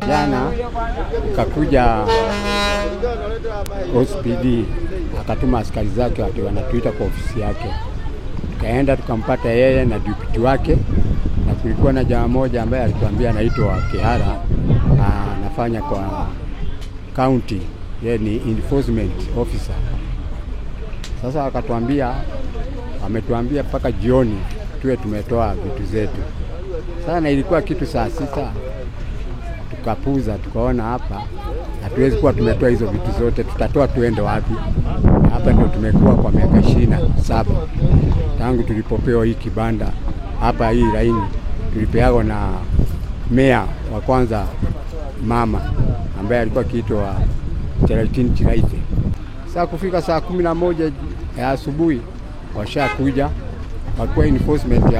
Jana kakuja OCPD akatuma askari zake watu wanatuita kwa ofisi yake. Tukaenda tukampata yeye na deputy wake, na kulikuwa na jamaa moja ambaye alituambia anaitwa Kihara, anafanya kwa county, yeye ni enforcement officer. Sasa akatuambia, ametuambia mpaka jioni tuwe tumetoa vitu zetu. Sasa ilikuwa kitu saa 6, tukapuza, tukaona hapa hatuwezi kuwa tumetoa hizo vitu zote, tutatoa tuende wapi? Hapa ndio tumekuwa kwa miaka 27 tangu tulipopewa hii kibanda hapa. Hii laini tulipewa na meya wa kwanza mama ambaye alikuwa kiitwa Geraldine Chiraite. Sasa kufika saa 11 ya asubuhi washakuja, walikuwa enforcement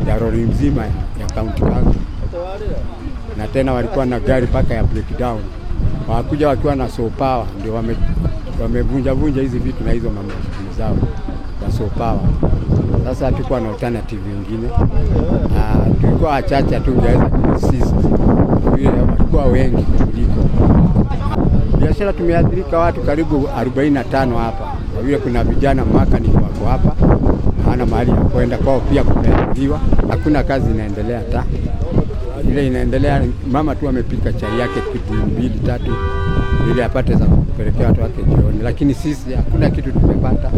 ya roli mzima ya county council, na tena walikuwa na gari paka ya breakdown. Wakuja wakiwa na saw power, ndio wamevunja hizi vitu na hizo mambo zao kwa saw power. Sasa hatukuwa na alternative nyingine, tulikuwa wachache tu ngeweza sisi, walikuwa wengi kuliko. Biashara tumeathirika, watu karibu 45 hapa. Kwa vile kuna vijana mechanic wako hapa, hana mahali ya kwenda, kwao pia kumeathiriwa. Hakuna kazi inaendelea hata. Ile inaendelea, mama tu amepika chai yake kitu 2-3 ili apate za kupelekea watu wake jioni, lakini sisi hakuna kitu tumepata.